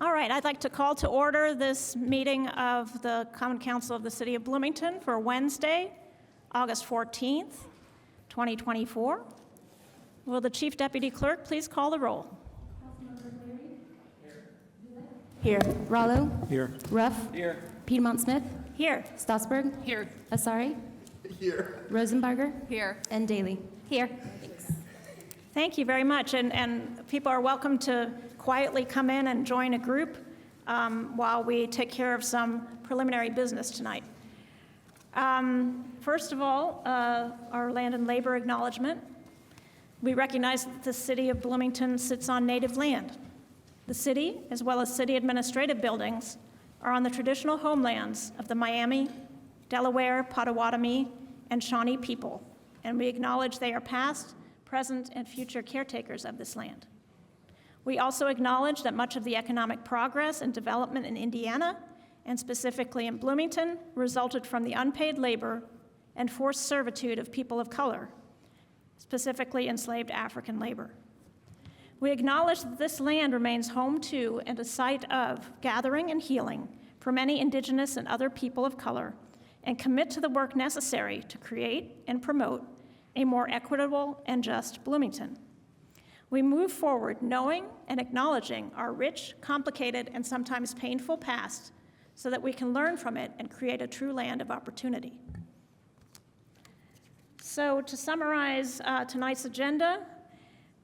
All right, I'd like to call to order this meeting of the Common Council of the City of Bloomington for Wednesday, August 14th, 2024. Will the Chief Deputy Clerk please call the roll? Here. Rollo? Here. Ruff? Here. Piedmont-Smith? Here. Stossberg? Here. Asari? Here. Rosenbarger? Here. And Daly? Here. Thank you very much. And people are welcome to quietly come in and join a group while we take care of some preliminary business tonight. First of all, our land and labor acknowledgement. We recognize that the City of Bloomington sits on native land. The city, as well as city administrative buildings, are on the traditional homelands of the Miami, Delaware, Potawatomi, and Shawnee people, and we acknowledge they are past, present, and future caretakers of this land. We also acknowledge that much of the economic progress and development in Indiana, and specifically in Bloomington, resulted from the unpaid labor and forced servitude of people of color, specifically enslaved African labor. We acknowledge that this land remains home to and a site of gathering and healing for many Indigenous and other people of color, and commit to the work necessary to create and promote a more equitable and just Bloomington. We move forward knowing and acknowledging our rich, complicated, and sometimes painful past so that we can learn from it and create a true land of opportunity. So to summarize tonight's agenda,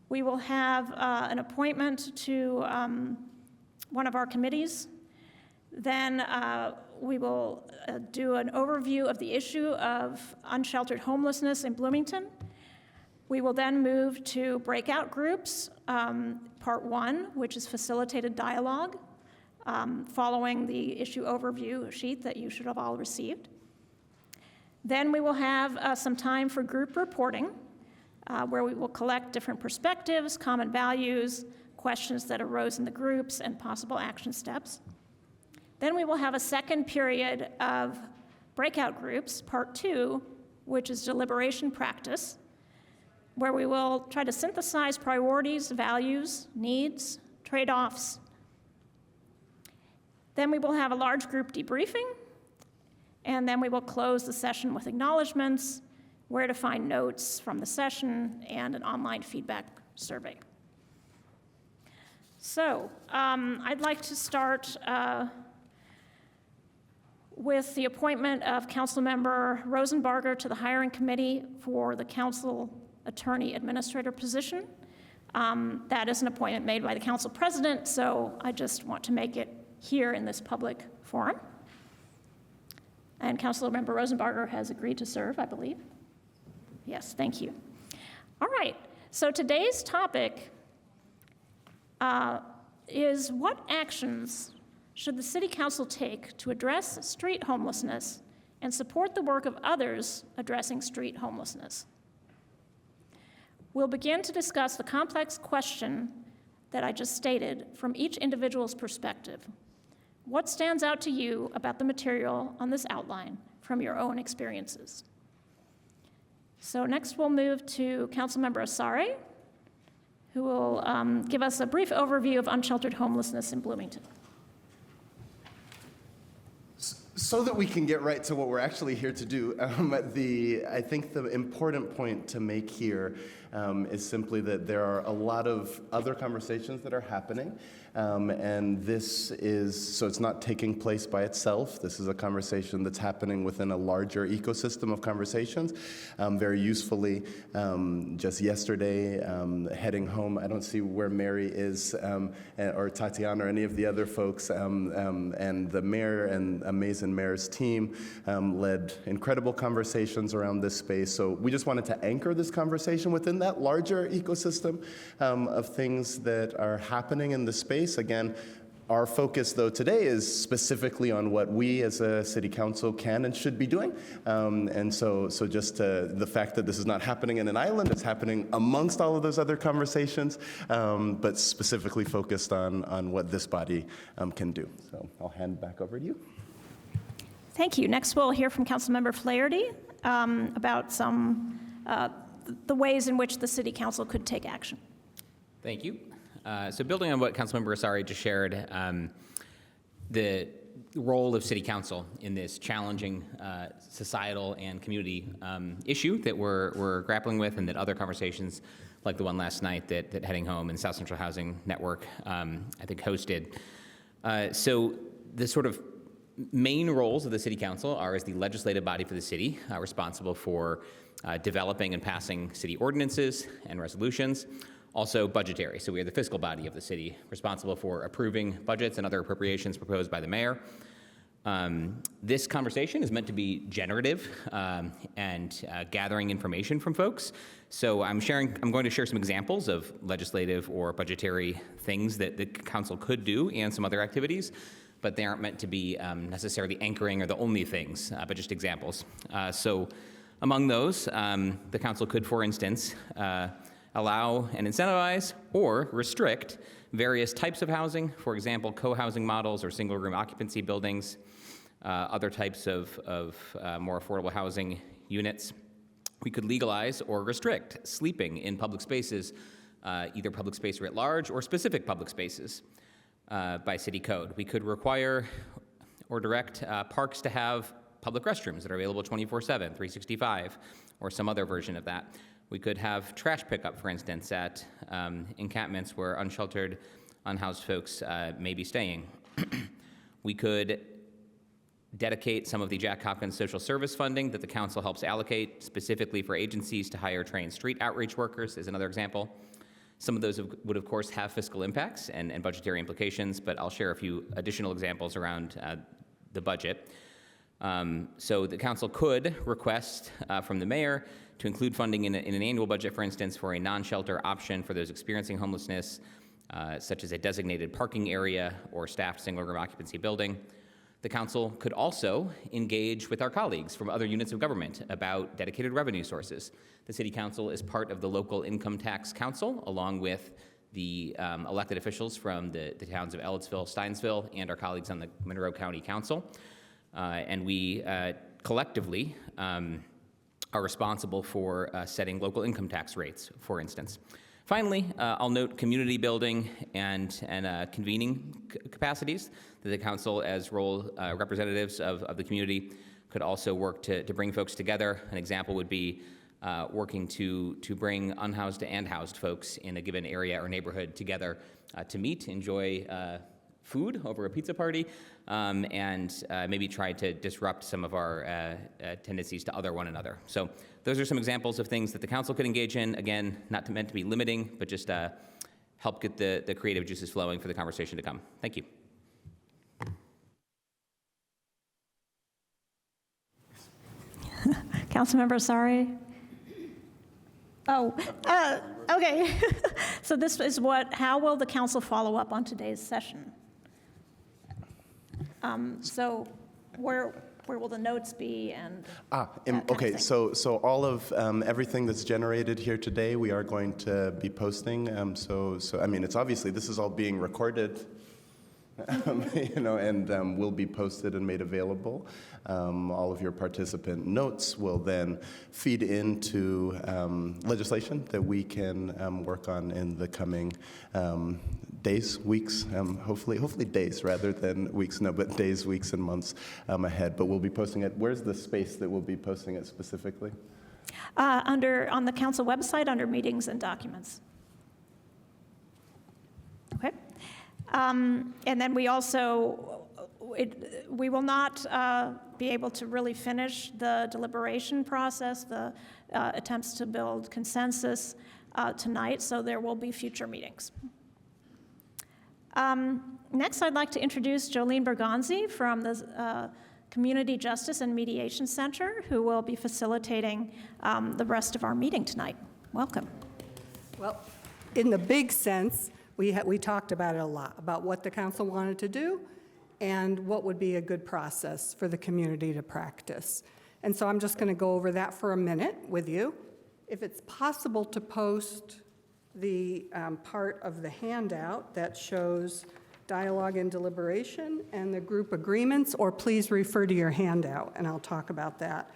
we will have an appointment to one of our committees. Then we will do an overview of the issue of unsheltered homelessness in Bloomington. We will then move to breakout groups, part one, which is facilitated dialogue, following the issue overview sheet that you should have all received. Then we will have some time for group reporting, where we will collect different perspectives, common values, questions that arose in the groups, and possible action steps. Then we will have a second period of breakout groups, part two, which is deliberation practice, where we will try to synthesize priorities, values, needs, trade-offs. Then we will have a large group debriefing, and then we will close the session with acknowledgments, where to find notes from the session, and an online feedback survey. So I'd like to start with the appointment of Councilmember Rosenbarger to the hiring committee for the council attorney administrator position. That is an appointment made by the council president, so I just want to make it here in this public forum. And Councilmember Rosenbarger has agreed to serve, I believe. Yes, thank you. All right, so today's topic is what actions should the City Council take to address street homelessness and support the work of others addressing street homelessness? We'll begin to discuss the complex question that I just stated from each individual's perspective. What stands out to you about the material on this outline from your own experiences? So next we'll move to Councilmember Asari, who will give us a brief overview of unsheltered homelessness in Bloomington. So that we can get right to what we're actually here to do, I think the important point to make here is simply that there are a lot of other conversations that are happening, and this is, so it's not taking place by itself. This is a conversation that's happening within a larger ecosystem of conversations. Very usefully, just yesterday, heading home, I don't see where Mary is, or Tatiana, or any of the other folks, and the mayor and amazing mayor's team led incredible conversations around this space. So we just wanted to anchor this conversation within that larger ecosystem of things that are happening in the space. Again, our focus, though, today is specifically on what we as a city council can and should be doing. And so just the fact that this is not happening in an island, it's happening amongst all of those other conversations, but specifically focused on what this body can do. So I'll hand back over to you. Thank you. Next, we'll hear from Councilmember Flaherty about some the ways in which the City Council could take action. Thank you. So building on what Councilmember Asari just shared, the role of City Council in this challenging societal and community issue that we're grappling with, and that other conversations like the one last night that Heading Home and South Central Housing Network, I think, hosted. So the sort of main roles of the City Council are as the legislative body for the city, responsible for developing and passing city ordinances and resolutions. Also budgetary, so we are the fiscal body of the city, responsible for approving budgets and other appropriations proposed by the mayor. This conversation is meant to be generative and gathering information from folks. So I'm going to share some examples of legislative or budgetary things that the council could do and some other activities, but they aren't meant to be necessarily anchoring or the only things, but just examples. So among those, the council could, for instance, allow and incentivize or restrict various types of housing, for example, co-housing models or single-room occupancy buildings, other types of more affordable housing units. We could legalize or restrict sleeping in public spaces, either public space writ large or specific public spaces by city code. We could require or direct parks to have public restrooms that are available 24/7, 365, or some other version of that. We could have trash pickup, for instance, at encampments where unsheltered, unhoused folks may be staying. We could dedicate some of the Jack Hopkins social service funding that the council helps allocate specifically for agencies to hire trained street outreach workers, is another example. Some of those would, of course, have fiscal impacts and budgetary implications, but I'll share a few additional examples around the budget. So the council could request from the mayor to include funding in an annual budget, for instance, for a non-shelter option for those experiencing homelessness, such as a designated parking area or staffed single-room occupancy building. The council could also engage with our colleagues from other units of government about dedicated revenue sources. The City Council is part of the Local Income Tax Council, along with the elected officials from the towns of Ellettsville, Steinsville, and our colleagues on the Monroe County Council. And we collectively are responsible for setting local income tax rates, for instance. Finally, I'll note community building and convening capacities that the council, as role representatives of the community, could also work to bring folks together. An example would be working to bring unhoused and housed folks in a given area or neighborhood together to meet, enjoy food over a pizza party, and maybe try to disrupt some of our tendencies to other one another. So those are some examples of things that the council could engage in. Again, not meant to be limiting, but just help get the creative juices flowing for the conversation to come. Thank you. Councilmember Asari? Oh, okay. So this is how will the council follow up on today's session? So where will the notes be and that kind of okay, thing? so all of everything that's generated here today, we are going to be posting. So I mean, it's obviously, this is all being recorded, and will be posted and made available. All of your participant notes will then feed into legislation that we can work on in the coming days, weeks, hopefully days rather than weeks, no, but days, weeks, and months ahead. But we'll be posting it. Where's the space that we'll be posting it specifically? On the council website under meetings and documents. Okay. And then we also, we will not be able to really finish the deliberation process, the attempts to build consensus tonight, so there will be future meetings. Next, I'd like to introduce Jolene Bergonzi from the Community Justice and Mediation Center, who will be facilitating the rest of our meeting tonight. Welcome. Well, in the big sense, we talked about it a lot, about what the council wanted to do and what would be a good process for the community to practice. And so I'm just going to go over that for a minute with you. If it's possible to post the part of the handout that shows dialogue and deliberation and the group agreements, or please refer to your handout, and I'll talk about that.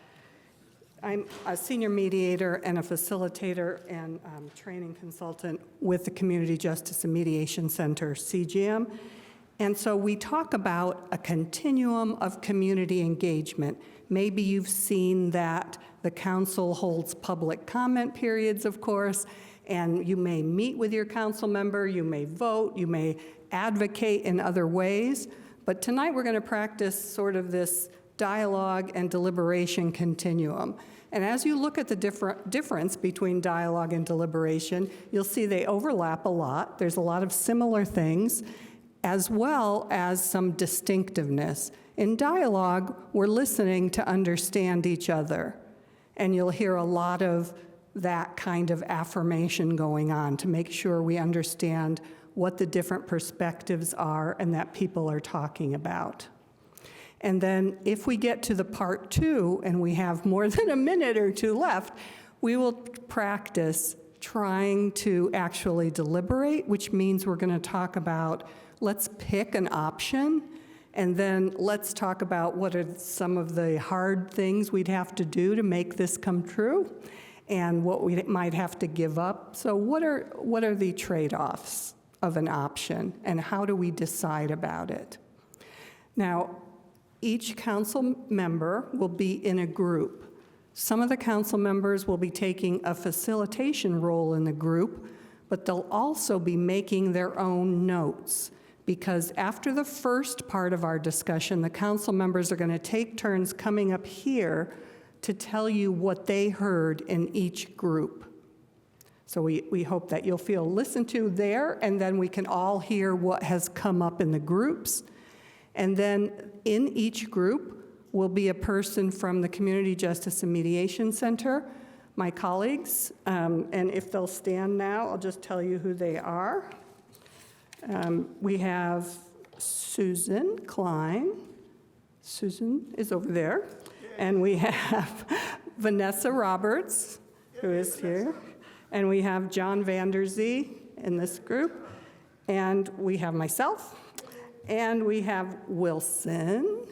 I'm a senior mediator and a facilitator and training consultant with the Community Justice and Mediation Center, CGM. And so we talk about a continuum of community engagement. Maybe you've seen that the council holds public comment periods, of course, and you may meet with your council member, you may vote, you may advocate in other ways. But tonight we're going to practice sort of this dialogue and deliberation continuum. And as you look at the difference between dialogue and deliberation, you'll see they overlap a lot. There's a lot of similar things, as well as some distinctiveness. In dialogue, we're listening to understand each other. And you'll hear a lot of that kind of affirmation going on to make sure we understand what the different perspectives are and that people are talking about. And then if we get to the part 2 and we have more than a minute or 2 left, we will practice trying to actually deliberate, which means we're going to talk about, let's pick an option, and then let's talk about what are some of the hard things we'd have to do to make this come true, and what we might have to give up. So what are the trade-offs of an option, and how do we decide about it? Now, each council member will be in a group. Some of the council members will be taking a facilitation role in the group, but they'll also be making their own notes, because after the first part of our discussion, the council members are going to take turns coming up here to tell you what they heard in each group. So we hope that you'll feel listened to there, and then we can all hear what has come up in the groups. And then in each group will be a person from the Community Justice and Mediation Center, my colleagues, and if they'll stand now, I'll just tell you who they are. We have Susan Klein. Susan is over there. And we have Vanessa Roberts, who is here. And we have John Vanderzee in this group. And we have myself. And we have Wilson,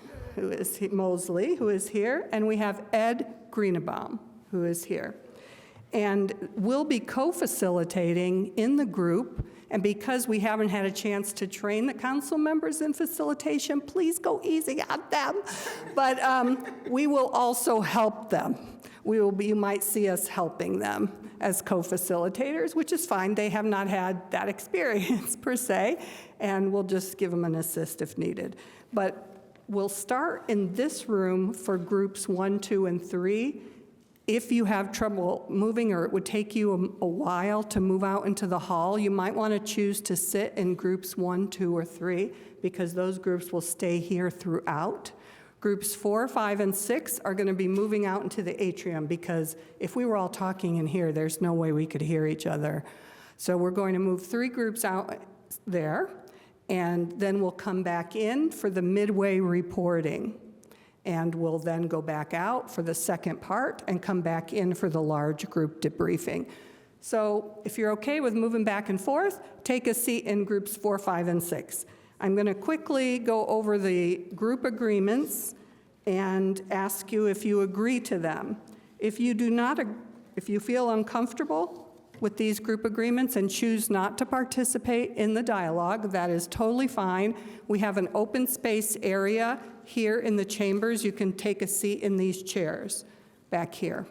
Mosley, who is here. And we have Ed Greenebaum, who is here. And we'll be co-facilitating in the group. And because we haven't had a chance to train the council members in facilitation, please go easy on them. But we will also help them. You might see us helping them as co-facilitators, which is fine. They have not had that experience per se, and we'll just give them an assist if needed. But we'll start in this room for groups 1, 2, and 3. If you have trouble moving or it would take you a while to move out into the hall, you might want to choose to sit in groups 1, 2, or 3, because those groups will stay here throughout. Groups 4, 5, and 6 are going to be moving out into the atrium, because if we were all talking in here, there's no way we could hear each other. So we're going to move 3 groups out there, and then we'll come back in for the midway reporting. And we'll then go back out for the second part and come back in for the large group debriefing. So if you're okay with moving back and forth, take a seat in groups 4, 5, and 6. I'm going to quickly go over the group agreements and ask you if you agree to them. If you feel uncomfortable with these group agreements and choose not to participate in the dialogue, that is totally fine. We have an open space area here in the chambers. You can take a seat in these chairs back here.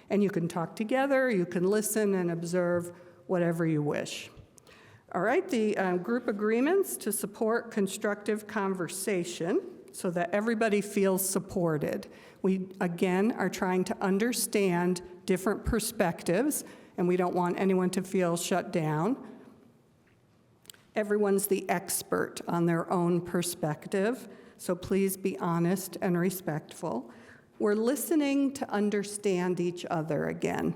And you can talk together, you can listen and observe whatever you wish. All right, the group agreements to support constructive conversation so that everybody feels supported. We, again, are trying to understand different perspectives, and we don't want anyone to feel shut down. Everyone's the expert on their own perspective, so please be honest and respectful. We're listening to understand each other again.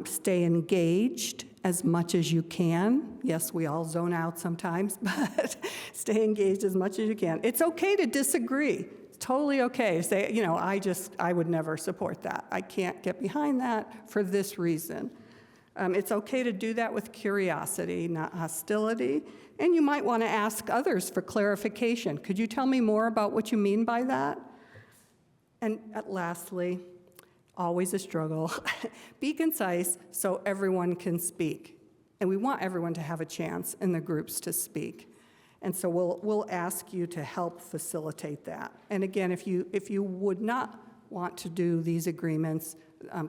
Stay engaged as much as you can. Yes, we all zone out sometimes, but stay engaged as much as you can. It's okay to disagree. It's totally okay. Say, I would never support that. I can't get behind that for this reason. It's okay to do that with curiosity, not hostility. And you might want to ask others for clarification. Could you tell me more about what you mean by that? And lastly, always a struggle. Be concise so everyone can speak. And we want everyone to have a chance in the groups to speak. And so we'll ask you to help facilitate that. And again, if you would not want to do these agreements,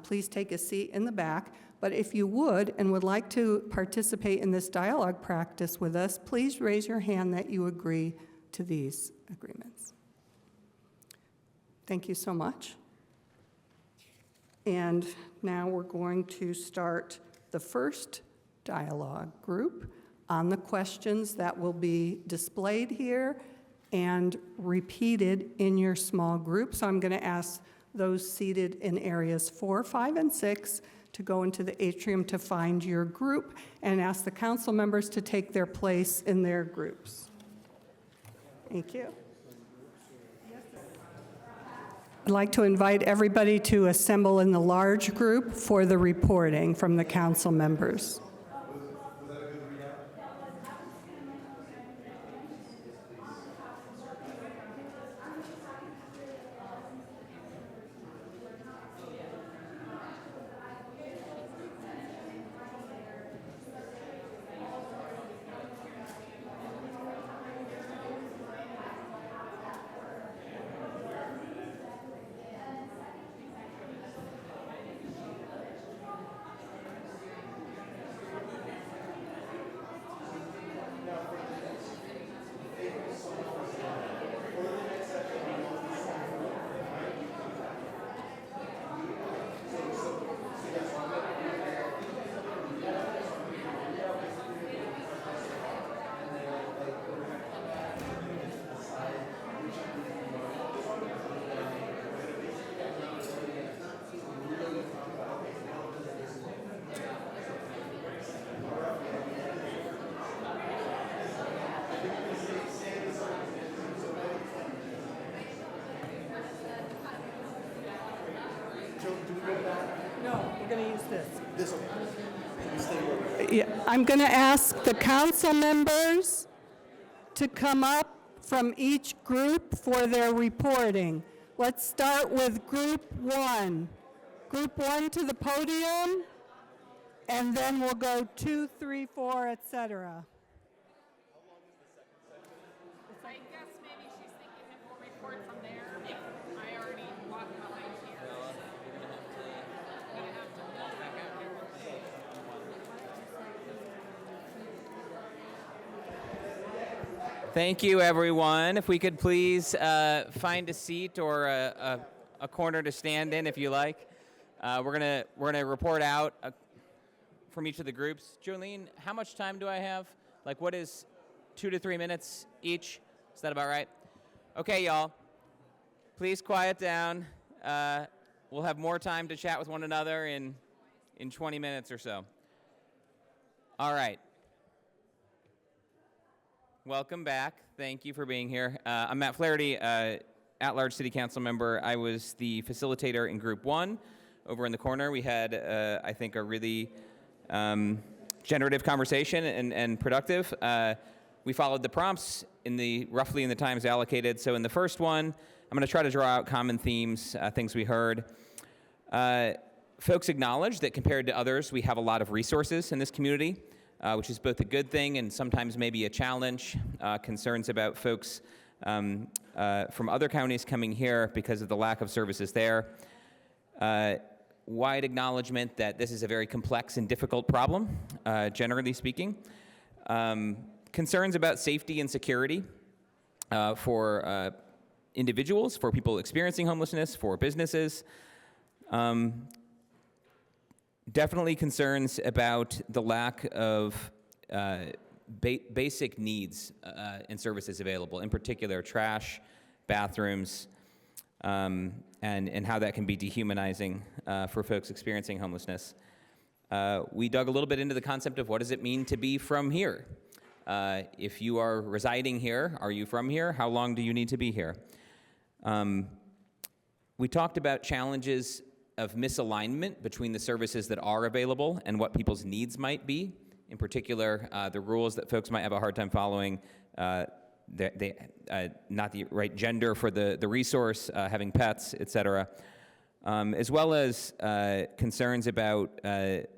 please take a seat in the back. But if you would and would like to participate in this dialogue practice with us, please raise your hand that you agree to these agreements. Thank you so much. And now we're going to start the first dialogue group on the questions that will be displayed here and repeated in your small group. So I'm going to ask those seated in areas 4, 5, and 6 to go into the atrium to find your group, and ask the council members to take their place in their groups. Thank you. I'd like to invite everybody to assemble in the large group for the reporting from the council members. No, we're going to use this. Yeah, I'm going to ask the council members to come up from each group for their reporting. Let's start with Group 1. Group 1 to the podium, and then we'll go 2, 3, 4, etc. I guess maybe she's thinking that we'll report from there. I already walked behind here. Gonna have to walk back out here. Thank you, everyone. If we could please find a seat or a corner to stand in, if you like. We're gonna report out from each of the groups. Jolene, how much time do I have? Like, what is 2 to 3 minutes each? Is that about right? Okay, y'all. Please quiet down. We'll have more time to chat with one another in 20 minutes or so. All right. Welcome back. Thank you for being here. I'm Matt Flaherty, at-large city council member. I was the facilitator in Group 1. Over in the corner, we had, I think, a really generative conversation and productive. We followed the prompts roughly in the times allocated. So in the first one, I'm going to try to draw out common themes, things we heard. Folks acknowledge that compared to others, we have a lot of resources in this community, which is both a good thing and sometimes maybe a challenge. Concerns about folks from other counties coming here because of the lack of services there. Wide acknowledgement that this is a very complex and difficult problem, generally speaking. Concerns about safety and security for individuals, for people experiencing homelessness, for businesses. Definitely concerns about the lack of basic needs and services available, in particular trash, bathrooms, and how that can be dehumanizing for folks experiencing homelessness. We dug a little bit into the concept of what does it mean to be from here? If you are residing here, are you from here? How long do you need to be here? We talked about challenges of misalignment between the services that are available and what people's needs might be. In particular, the rules that folks might have a hard time following, not the right gender for the resource, having pets, et cetera. as well as concerns about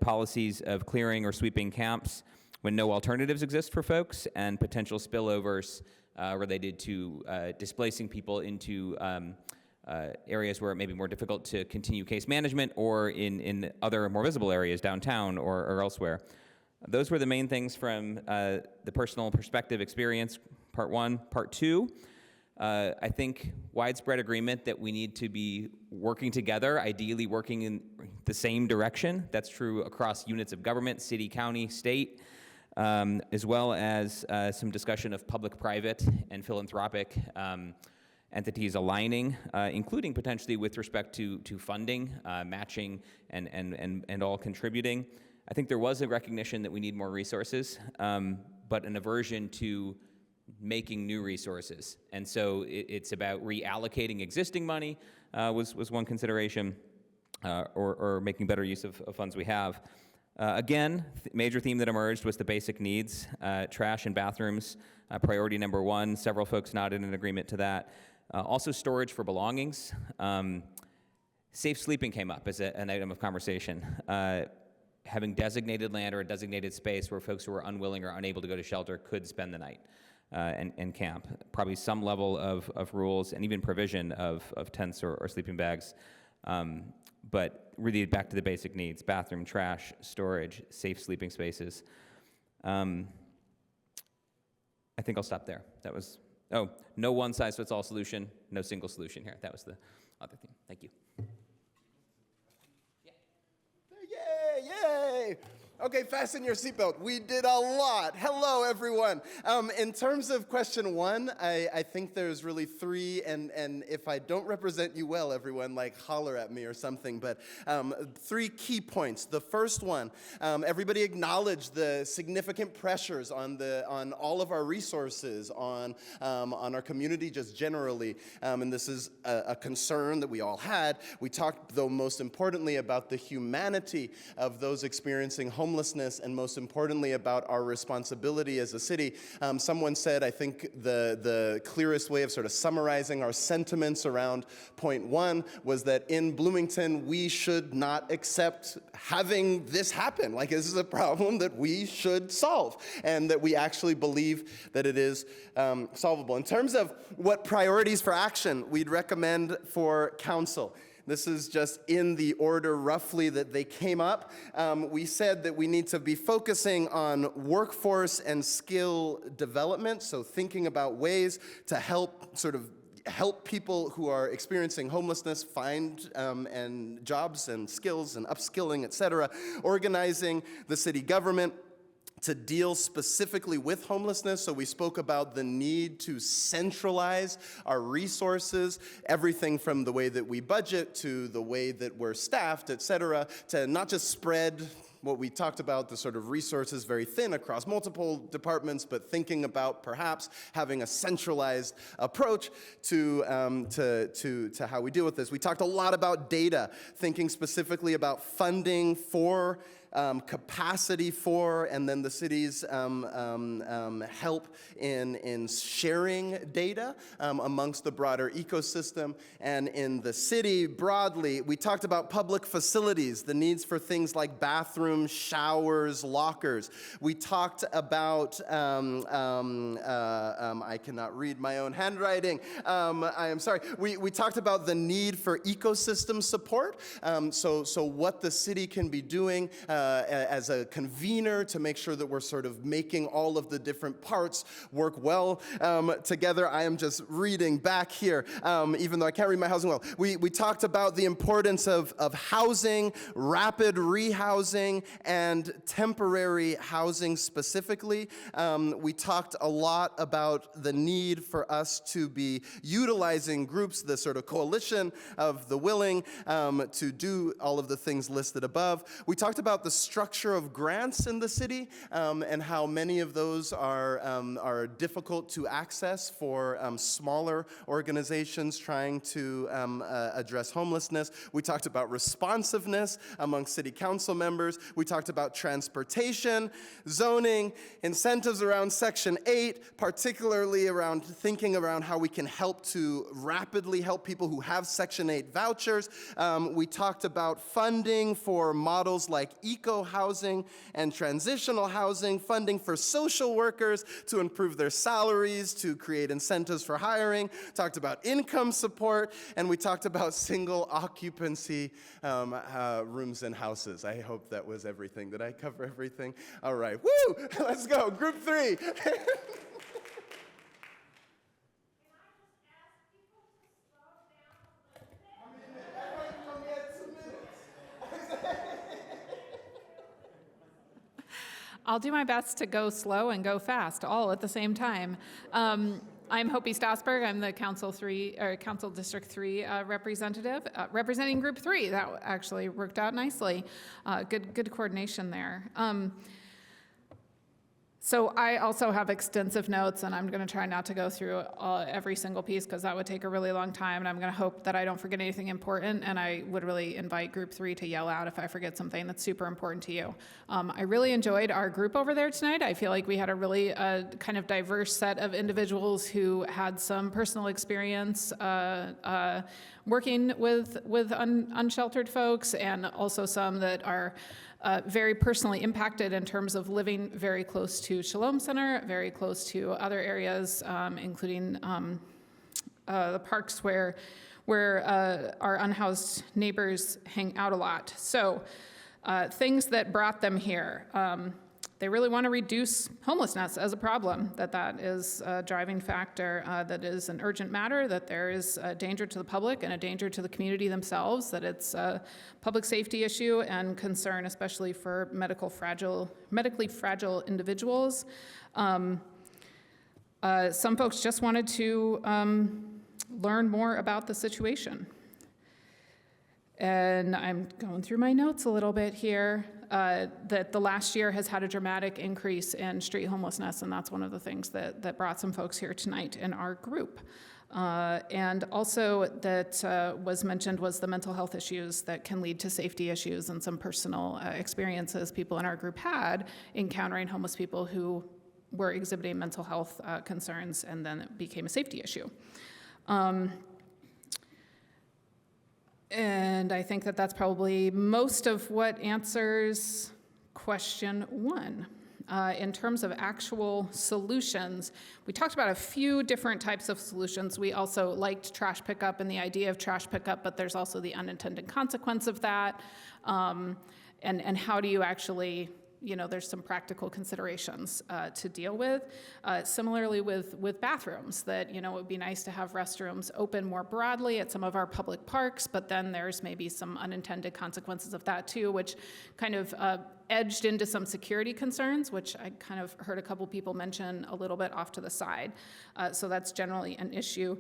policies of clearing or sweeping camps when no alternatives exist for folks, and potential spillovers related to displacing people into areas where it may be more difficult to continue case management, or in other more visible areas, downtown or elsewhere. Those were the main things from the personal perspective experience, part one. Part two, I think widespread agreement that we need to be working together, ideally working in the same direction. That's true across units of government, city, county, state, as well as some discussion of public-private and philanthropic entities aligning, including potentially with respect to funding, matching, and all contributing. I think there was a recognition that we need more resources, but an aversion to making new resources. And so it's about reallocating existing money was one consideration, or making better use of funds we have. Again, major theme that emerged was the basic needs, trash and bathrooms, priority number one. Several folks nodded in agreement to that. Also storage for belongings. Safe sleeping came up as an item of conversation. Having designated land or a designated space where folks who are unwilling or unable to go to shelter could spend the night and camp. Probably some level of rules and even provision of tents or sleeping bags. But really back to the basic needs: bathroom, trash, storage, safe sleeping spaces. I think I'll stop there. That was, no one-size-fits-all solution, no single solution here. That was the other theme. Thank you. Yay, yay! Okay, fasten your seatbelt. We did a lot. Hello, everyone. In terms of question one, I think there's really three, and if I don't represent you well, everyone, like holler at me or something, but three key points. The first one, everybody acknowledged the significant pressures on all of our resources, on our community just generally, and this is a concern that we all had. We talked, though, most importantly about the humanity of those experiencing homelessness, and most importantly about our responsibility as a city. Someone said, I think the clearest way of sort of summarizing our sentiments around point one was that in Bloomington we should not accept having this happen. Like, this is a problem that we should solve, and that we actually believe that it is solvable. In terms of what priorities for action we'd recommend for council, this is just in the order roughly that they came up. We said that we need to be focusing on workforce and skill development, so thinking about ways to help people who are experiencing homelessness find and jobs and skills and upskilling, et cetera. Organizing the city government to deal specifically with homelessness. So we spoke about the need to centralize our resources, everything from the way that we budget to the way that we're staffed, et cetera, to not just spread what we talked about, the sort of resources very thin across multiple departments, but thinking about perhaps having a centralized approach to how we deal with this. We talked a lot about data, thinking specifically about funding for capacity for, and then the city's help in sharing data amongst the broader ecosystem. And in the city broadly, we talked about public facilities, the needs for things like bathrooms, showers, lockers. We talked about, I cannot read my own handwriting. I am sorry. We talked about the need for ecosystem support. So what the city can be doing as a convener to make sure that we're sort of making all of the different parts work well together. I am just reading back here, even though I can't read my housing well. We talked about the importance of housing, rapid rehousing, and temporary housing specifically. We talked a lot about the need for us to be utilizing groups, the sort of coalition of the willing, to do all of the things listed above. We talked about the structure of grants in the city and how many of those are difficult to access for smaller organizations trying to address homelessness. We talked about responsiveness among city council members. We talked about transportation, zoning, incentives around Section 8, particularly around thinking around how we can help to rapidly help people who have Section 8 vouchers. We talked about funding for models like eco-housing and transitional housing, funding for social workers to improve their salaries, to create incentives for hiring, talked about income support, and we talked about single occupancy rooms and houses. I hope that was everything. Did I cover everything? All right, woo! Let's go, group 3. I'll do my best to go slow and go fast, all at the same time. I'm Hopi Stassberg. I'm the Council District 3 representative, representing Group 3. That actually worked out nicely. Good coordination there. So I also have extensive notes, and I'm going to try not to go through every single piece because that would take a really long time, and I'm going to hope that I don't forget anything important, and I would really invite Group 3 to yell out if I forget something that's super important to you. I really enjoyed our group over there tonight. I feel like we had a really kind of diverse set of individuals who had some personal experience working with unsheltered folks, and also some that are very personally impacted in terms of living very close to Shalom Center, very close to other areas, including the parks where our unhoused neighbors hang out a lot. So things that brought them here. They really want to reduce homelessness as a problem, that is a driving factor, that is an urgent matter, that there is a danger to the public and a danger to the community themselves, that it's a public safety issue and concern, especially for medically fragile individuals. Some folks just wanted to learn more about the situation. And I'm going through my notes a little bit here, that the last year has had a dramatic increase in street homelessness, and that's one of the things that brought some folks here tonight in our group. And also that was mentioned was the mental health issues that can lead to safety issues, and some personal experiences people in our group had encountering homeless people who were exhibiting mental health concerns, and then it became a safety issue. And I think that that's probably most of what answers question 1. In terms of actual solutions, we talked about a few different types of solutions. We also liked trash pickup and the idea of trash pickup, but there's also the unintended consequence of that. And how do you actually, there's some practical considerations to deal with. Similarly with bathrooms, that, it would be nice to have restrooms open more broadly at some of our public parks, but then there's maybe some unintended consequences of that too, which kind of edged into some security concerns, which I kind of heard a couple people mention a little bit off to the side. So that's generally an issue.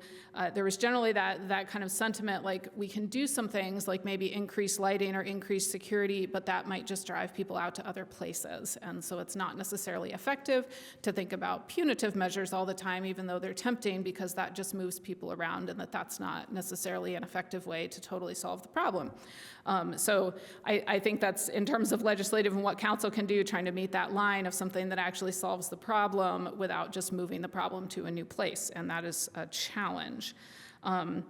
There was generally that kind of sentiment, like we can do some things like maybe increase lighting or increase security, but that might just drive people out to other places. And so it's not necessarily effective to think about punitive measures all the time, even though they're tempting, because that just moves people around, and that's not necessarily an effective way to totally solve the problem. So I think that's, in terms of legislative and what council can do, trying to meet that line of something that actually solves the problem without just moving the problem to a new place, and that is a challenge. There's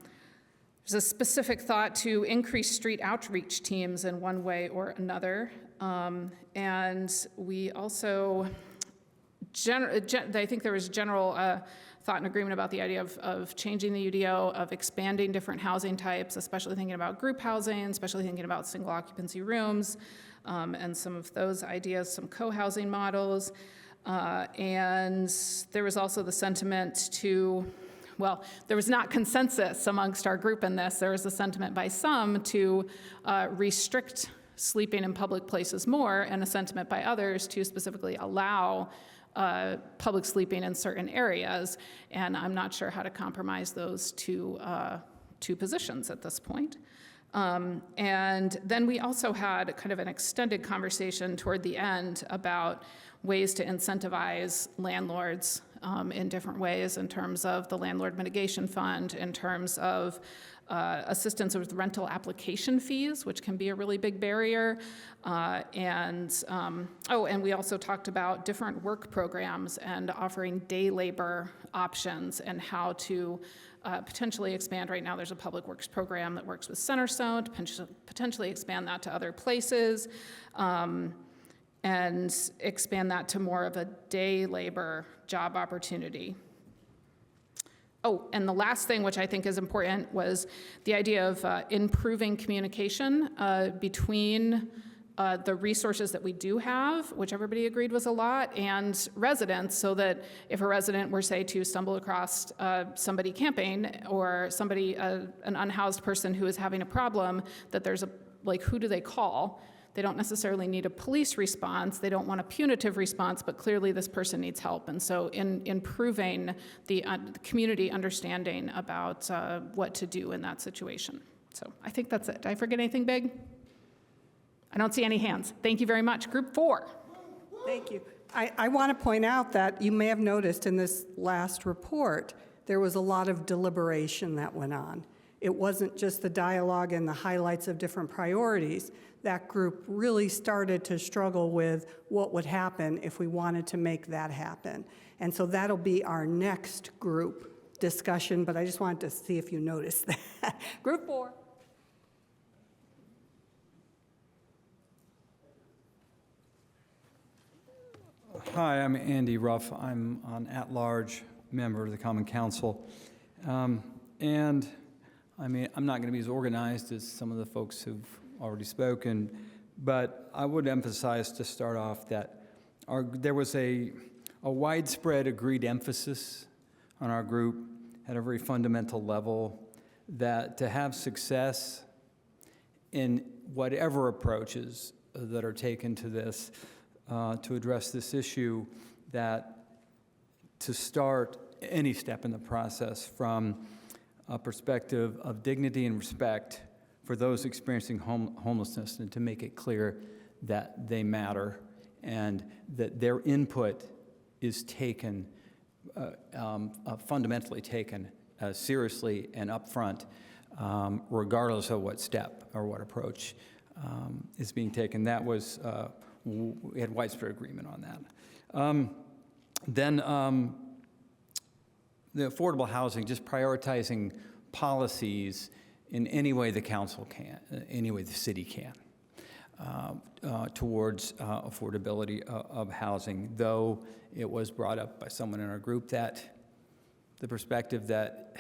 a specific thought to increase street outreach teams in one way or another, and we also, I think there was general thought and agreement about the idea of changing the UDO, of expanding different housing types, especially thinking about group housing, especially thinking about single occupancy rooms, and some of those ideas, some co-housing models. And there was also the sentiment to, there was not consensus amongst our group in this. There was a sentiment by some to restrict sleeping in public places more, and a sentiment by others to specifically allow public sleeping in certain areas, and I'm not sure how to compromise those two positions at this point. And then we also had kind of an extended conversation toward the end about ways to incentivize landlords in different ways, in terms of the Landlord Mitigation Fund, in terms of assistance with rental application fees, which can be a really big barrier. And we also talked about different work programs and offering day labor options and how to potentially expand. Right now, there's a public works program that works with Centerstone, to potentially expand that to other places, and expand that to more of a day labor job opportunity. Oh, and the last thing, which I think is important, was the idea of improving communication between the resources that we do have, which everybody agreed was a lot, and residents, so that if a resident were, say, to stumble across somebody camping or somebody, an unhoused person who is having a problem, that there's who do they call? They don't necessarily need a police response. They don't want a punitive response, but clearly this person needs help. And so in improving the community understanding about what to do in that situation. So I think that's it. Did I forget anything big? I don't see any hands. Thank you very much. Group 4. Thank you. I want to point out that you may have noticed in this last report, there was a lot of deliberation that went on. It wasn't just the dialogue and the highlights of different priorities. That group really started to struggle with what would happen if we wanted to make that happen. And so that'll be our next group discussion, but I just wanted to see if you noticed that. Group 4. Hi, I'm Andy Ruff. I'm an at-large member of the Common Council. And I mean, I'm not going to be as organized as some of the folks who've already spoken, but I would emphasize to start off that there was a widespread agreed emphasis on our group at a very fundamental level that to have success in whatever approaches that are taken to this, to address this issue, that to start any step in the process from a perspective of dignity and respect for those experiencing homelessness, and to make it clear that they matter and that their input is taken, fundamentally taken seriously and upfront, regardless of what step or what approach is being taken. That was, we had widespread agreement on that. Then the affordable housing, just prioritizing policies in any way the council can, any way the city can, towards affordability of housing, though it was brought up by someone in our group that the perspective that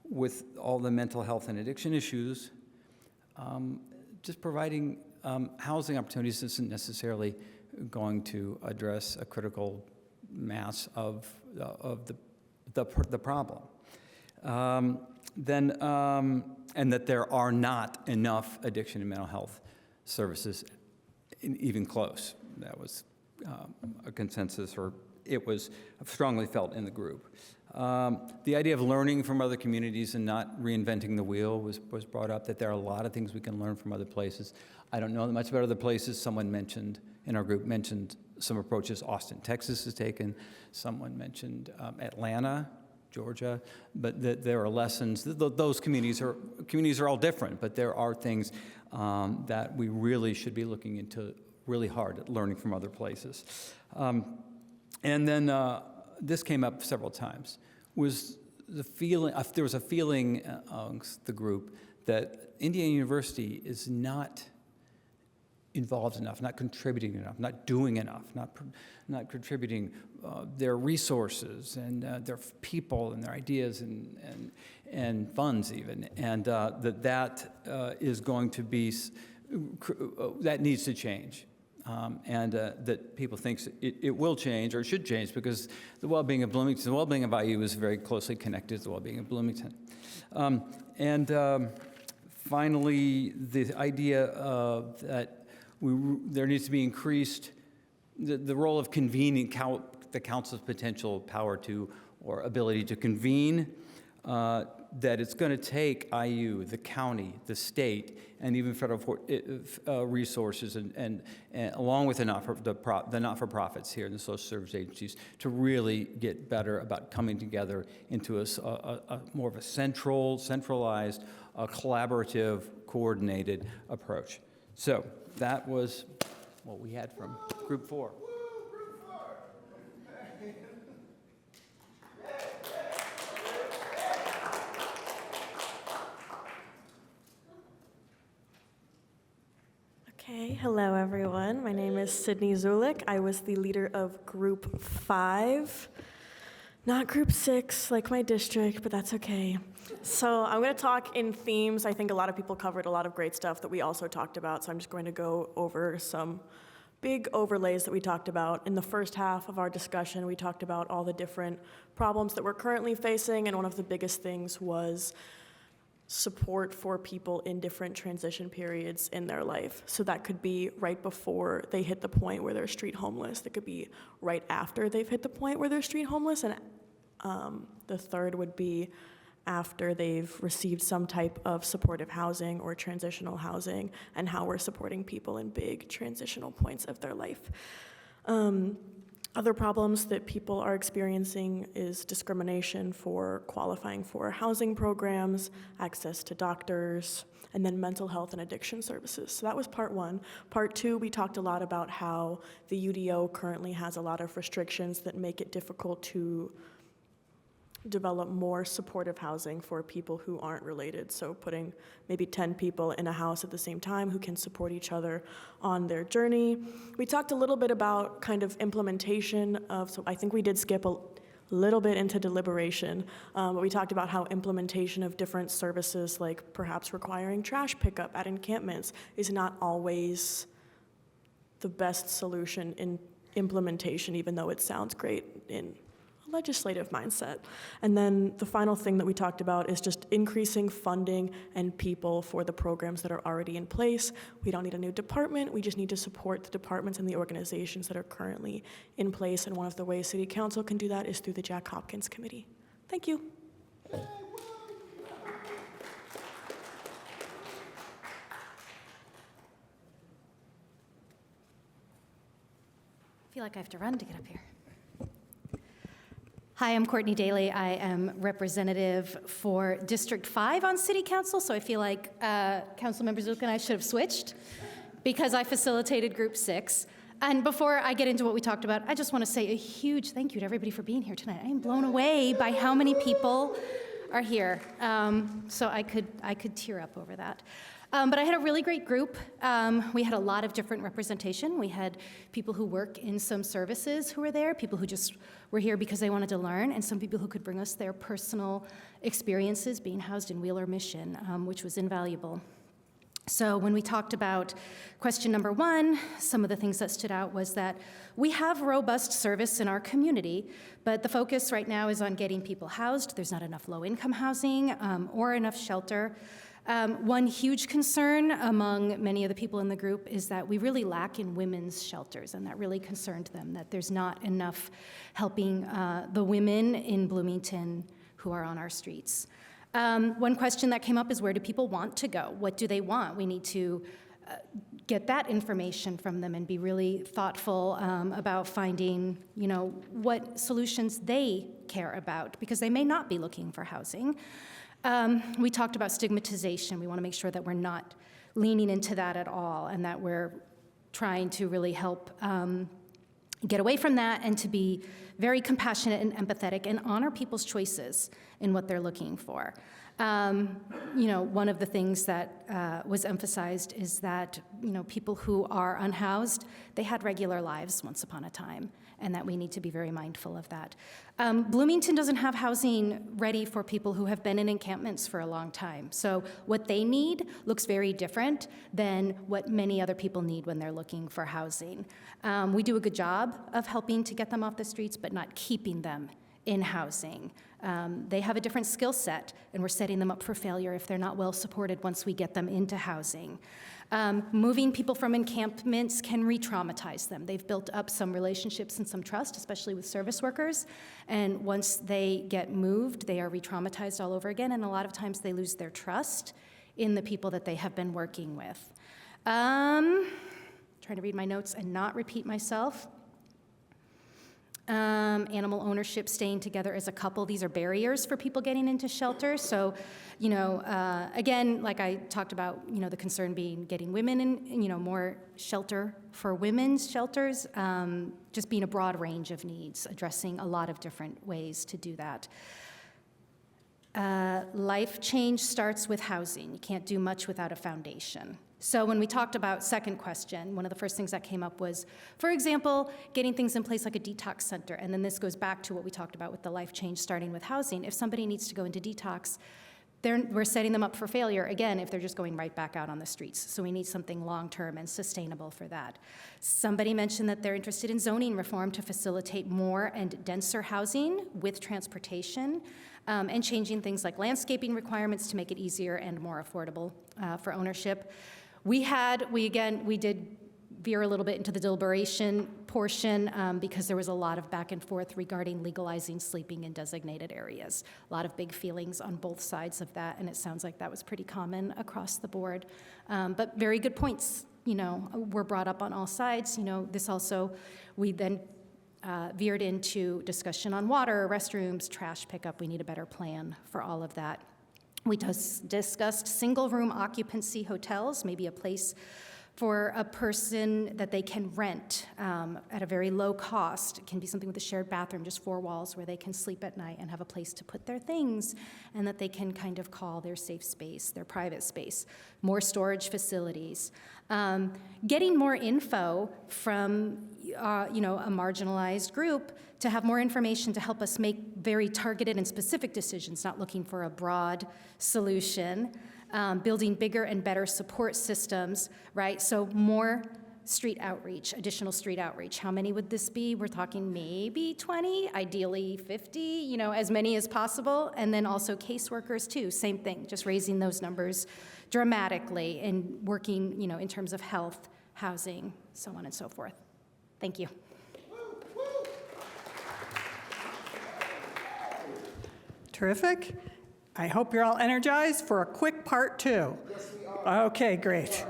with all the mental health and addiction issues, just providing housing opportunities isn't necessarily going to address a critical mass of the problem. And that there are not enough addiction and mental health services, even close. That was a consensus, or it was strongly felt in the group. The idea of learning from other communities and not reinventing the wheel was brought up, that there are a lot of things we can learn from other places. I don't know that much about other places. Someone mentioned, in our group, mentioned some approaches Austin, Texas has taken. Someone mentioned Atlanta, Georgia, but there are lessons. Those communities are all different, but there are things that we really should be looking into really hard at learning from other places. And then this came up several times, was the feeling, there was a feeling amongst the group that Indiana University is not involved enough, not contributing enough, not doing enough, not contributing their resources and their people and their ideas and funds even, and that is going to be, that needs to change. And that people think it will change or should change because the well-being of Bloomington, the well-being of IU is very closely connected to the well-being of Bloomington. Finally, the idea that there needs to be increased, the role of convening, the council's potential power to or ability to convene that it's going to take IU, the county, the state, and even federal resources, and along with the not-for-profits here and the social service agencies, to really get better about coming together into a more of a centralized, collaborative, coordinated approach. So that was what we had from Group 4. Okay, hello everyone. My name is Sydney Zulik. I was the leader of Group 5, not Group 6 like my district, but that's okay. So I'm going to talk in themes. I think a lot of people covered a lot of great stuff that we also talked about, so I'm just going to go over some big overlays that we talked about. In the first half of our discussion, we talked about all the different problems that we're currently facing, and one of the biggest things was support for people in different transition periods in their life. So that could be right before they hit the point where they're street homeless. That could be right after they've hit the point where they're street homeless. And the third would be after they've received some type of supportive housing or transitional housing, and how we're supporting people in big transitional points of their life. Other problems that people are experiencing is discrimination for qualifying for housing programs, access to doctors, and then mental health and addiction services. So that was part one. Part two, we talked a lot about how the UDO currently has a lot of restrictions that make it difficult to develop more supportive housing for people who aren't related. So putting maybe 10 people in a house at the same time who can support each other on their journey. We talked a little bit about kind of implementation of, so I think we did skip a little bit into deliberation, but we talked about how implementation of different services, like perhaps requiring trash pickup at encampments, is not always the best solution in implementation, even though it sounds great in legislative mindset. And then the final thing that we talked about is just increasing funding and people for the programs that are already in place. We don't need a new department, we just need to support the departments and the organizations that are currently in place, and one of the ways City Council can do that is through the Jack Hopkins Committee. Thank you. I feel like I have to run to get up here. Hi, I'm Courtney Daly. I am representative for District 5 on City Council, so I feel like Councilmember Zook and I should have switched because I facilitated Group 6. And before I get into what we talked about, I just want to say a huge thank you to everybody for being here tonight. I am blown away by how many people are here. So I could tear up over that. But I had a really great group. We had a lot of different representation. We had people who work in some services who were there, people who just were here because they wanted to learn, and some people who could bring us their personal experiences being housed in Wheeler Mission, which was invaluable. So when we talked about question number one, some of the things that stood out was that we have robust service in our community, but the focus right now is on getting people housed. There's not enough low-income housing or enough shelter. One huge concern among many of the people in the group is that we really lack in women's shelters, and that really concerned them, that there's not enough helping the women in Bloomington who are on our streets. One question that came up is, where do people want to go? What do they want? We need to get that information from them and be really thoughtful about finding, what solutions they care about, because they may not be looking for housing. We talked about stigmatization. We want to make sure that we're not leaning into that at all, and that we're trying to really help get away from that and to be very compassionate and empathetic and honor people's choices in what they're looking for. One of the things that was emphasized is that, people who are unhoused, they had regular lives once upon a time, and that we need to be very mindful of that. Bloomington doesn't have housing ready for people who have been in encampments for a long time. So what they need looks very different than what many other people need when they're looking for housing. We do a good job of helping to get them off the streets, but not keeping them in housing. They have a different skill set, and we're setting them up for failure if they're not well supported once we get them into housing. Moving people from encampments can re-traumatize them. They've built up some relationships and some trust, especially with service workers, and once they get moved, they are re-traumatized all over again, and a lot of times they lose their trust in the people that they have been working with. Trying to read my notes and not repeat myself. Animal ownership, staying together as a couple. These are barriers for people getting into shelter. So, again, like I talked about, the concern being getting women in, more shelter for women's shelters, just being a broad range of needs, addressing a lot of different ways to do that. Life change starts with housing. You can't do much without a foundation. So when we talked about second question, one of the first things that came up was, for example, getting things in place like a detox center. And then this goes back to what we talked about with the life change starting with housing. If somebody needs to go into detox, we're setting them up for failure, again, if they're just going right back out on the streets. So we need something long-term and sustainable for that. Somebody mentioned that they're interested in zoning reform to facilitate more and denser housing with transportation, and changing things like landscaping requirements to make it easier and more affordable for ownership. We did veer a little bit into the deliberation portion because there was a lot of back and forth regarding legalizing sleeping in designated areas. A lot of big feelings on both sides of that, and it sounds like that was pretty common across the board. But very good points, were brought up on all sides. We then veered into discussion on water, restrooms, trash pickup. We need a better plan for all of that. We discussed single-room occupancy hotels, maybe a place for a person that they can rent at a very low cost. It can be something with a shared bathroom, just 4 walls where they can sleep at night and have a place to put their things, and that they can kind of call their safe space, their private space. More storage facilities. Getting more info from a marginalized group to have more information to help us make very targeted and specific decisions, not looking for a broad solution. Building bigger and better support systems, right? So more street outreach, additional street outreach. How many would this be? We're talking maybe 20, ideally 50, as many as possible. And then also caseworkers too, same thing, just raising those numbers dramatically and working, in terms of health, housing, so on and so forth. Thank you. Terrific. I hope you're all energized for a quick part 2. Yes, we are. Okay, great.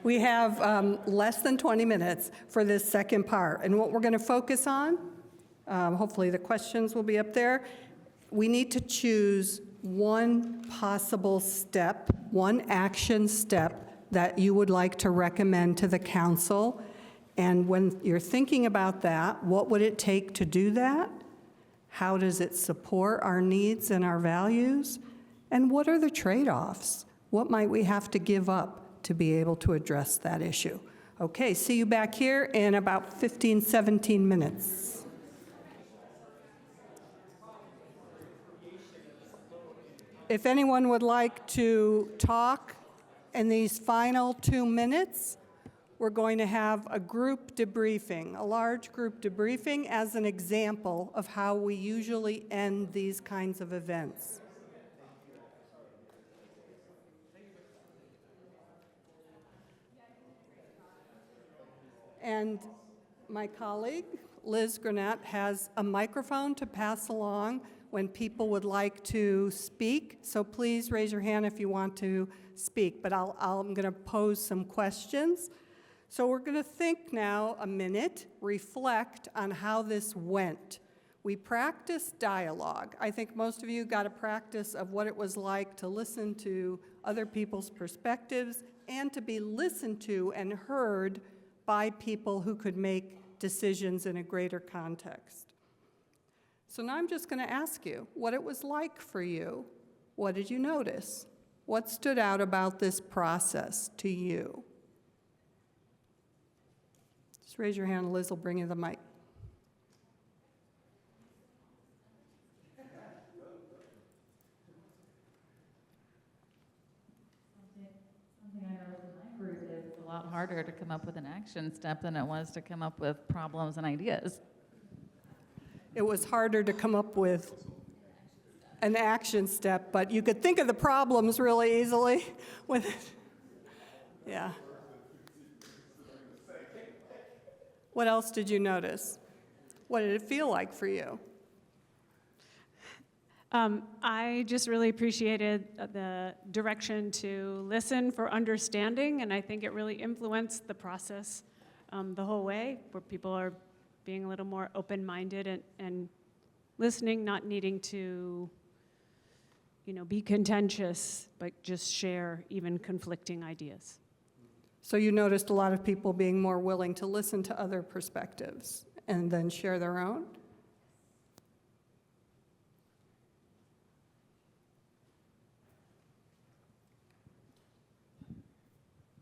We have less than 20 minutes for this second part. And what we're going to focus on, hopefully the questions will be up there, we need to choose one possible step, one action step that you would like to recommend to the council. And when you're thinking about that, what would it take to do that? How does it support our needs and our values? And what are the trade-offs? What might we have to give up to be able to address that issue? Okay, see you back here in about 15, 17 minutes. If anyone would like to talk in these final 2 minutes, we're going to have a group debriefing, a large group debriefing as an example of how we usually end these kinds of events. And my colleague, Liz Granat, has a microphone to pass along when people would like to speak. So please raise your hand if you want to speak. But I'm going to pose some questions. So we're going to think now a minute, reflect on how this went. We practiced dialogue. I think most of you got a practice of what it was like to listen to other people's perspectives and to be listened to and heard by people who could make decisions in a greater context. So now I'm just going to ask you what it was like for you. What did you notice? What stood out about this process to you? Just raise your hand and Liz will bring you the mic. Something I noticed in my group is it's a lot harder to come up with an action step than it was to come up with problems and ideas. it was harder to come up with an action step, but you could think of the problems really easily with it. Yeah. What else did you notice? What did it feel like for you? I just really appreciated the direction to listen for understanding, and I think it really influenced the process the whole way, where people are being a little more open-minded and listening, not needing to, be contentious, but just share even conflicting ideas. So you noticed a lot of people being more willing to listen to other perspectives and then share their own?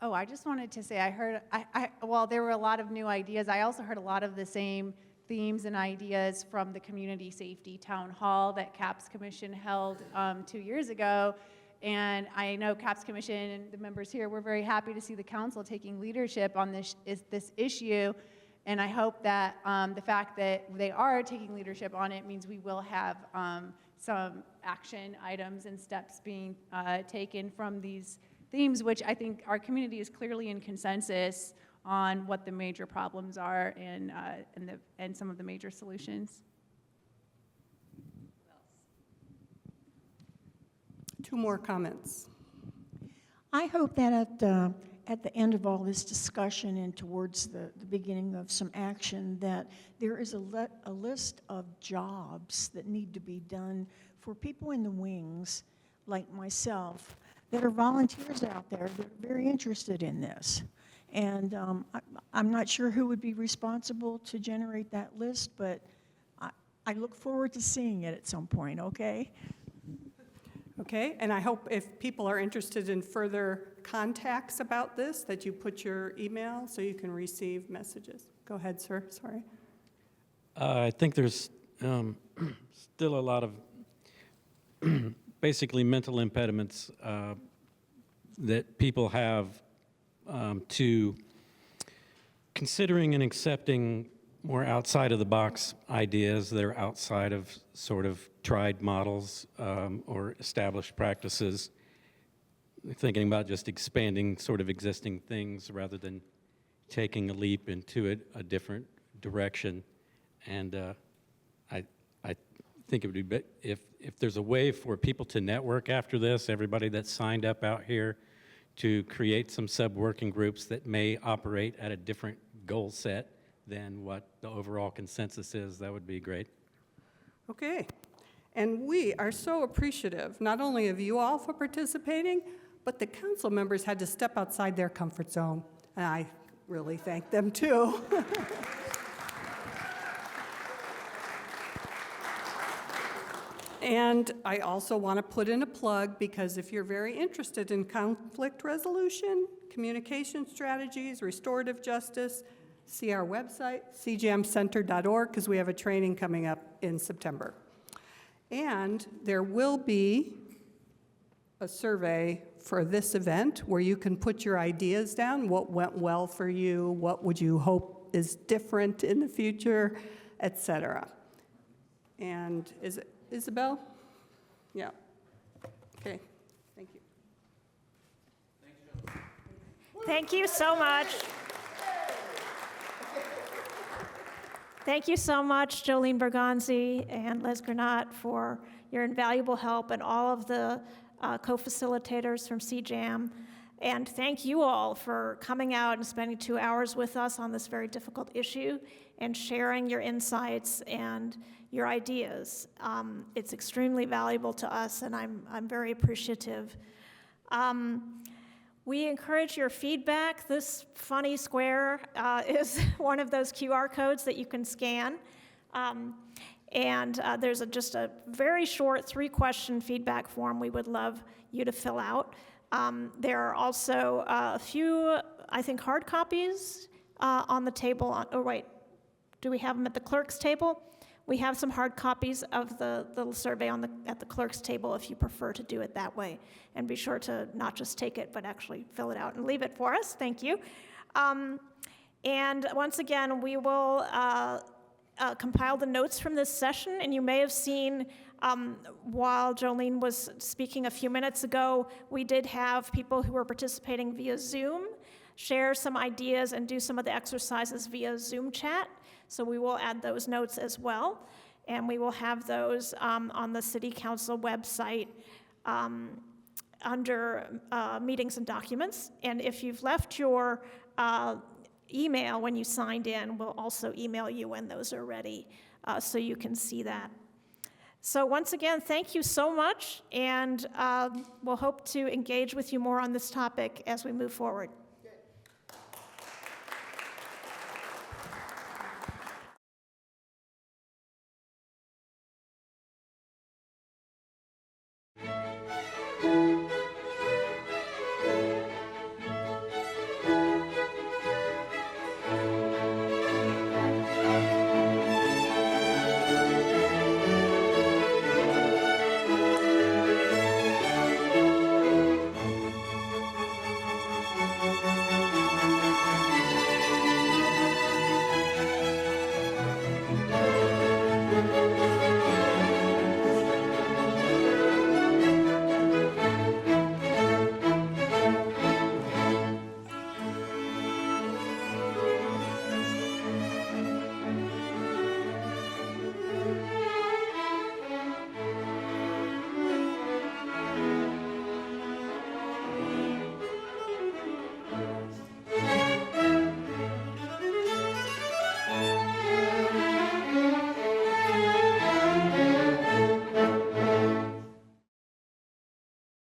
Oh, I just wanted to say I heard, while there were a lot of new ideas, I also heard a lot of the same themes and ideas from the Community Safety Town Hall that CAPS Commission held 2 years ago. And I know CAPS Commission and the members here, we're very happy to see the council taking leadership on this issue. And I hope that the fact that they are taking leadership on it means we will have some action items and steps being taken from these themes, which I think our community is clearly in consensus on what the major problems are and some of the major solutions. Two more comments. I hope that at the end of all this discussion and towards the beginning of some action, that there is a list of jobs that need to be done for people in the wings, like myself, that are volunteers out there that are very interested in this. And I'm not sure who would be responsible to generate that list, but I look forward to seeing it at some point, okay? Okay, and I hope if people are interested in further contacts about this, that you put your email so you can receive messages. Go ahead, sir, sorry. I think there's still a lot of basically mental impediments that people have to considering and accepting more outside of the box ideas that are outside of sort of tried models or established practices, thinking about just expanding sort of existing things rather than taking a leap into a different direction. And I think it would be if there's a way for people to network after this, everybody that's signed up out here, to create some sub-working groups that may operate at a different goal set than what the overall consensus is, that would be great. Okay, and we are so appreciative, not only of you all for participating, but the council members had to step outside their comfort zone, and I really thank them too. And I also want to put in a plug, because if you're very interested in conflict resolution, communication strategies, restorative justice, see our website, cjamcenter.org, because we have a training coming up in September. And there will be a survey for this event where you can put your ideas down, what went well for you, what would you hope is different in the future, etc. And is it Isabel? Yeah. Okay. Thank you. Thank you so much. Thank you so much, Jolene Bergonzi and Les Granat, for your invaluable help, and all of the co-facilitators from CJAM. And thank you all for coming out and spending 2 hours with us on this very difficult issue and sharing your insights and your ideas. It's extremely valuable to us, and I'm very appreciative. We encourage your feedback. This funny square is one of those QR codes that you can scan. And there's just a very short 3-question feedback form we would love you to fill out. There are also a few, I think, hard copies on the table. Oh, wait, do we have them at the clerk's table? We have some hard copies of the little survey at the clerk's table if you prefer to do it that way. And be sure to not just take it, but actually fill it out and leave it for us. Thank you. And once again, we will compiled the notes from this session, and you may have seen while Jolene was speaking a few minutes ago, we did have people who were participating via Zoom share some ideas and do some of the exercises via Zoom chat. So we will add those notes as well, and we will have those on the City Council website under meetings and documents. And if you've left your email when you signed in, we'll also email you when those are ready so you can see that. So once again, thank you so much, and we'll hope to engage with you more on this topic as we move forward.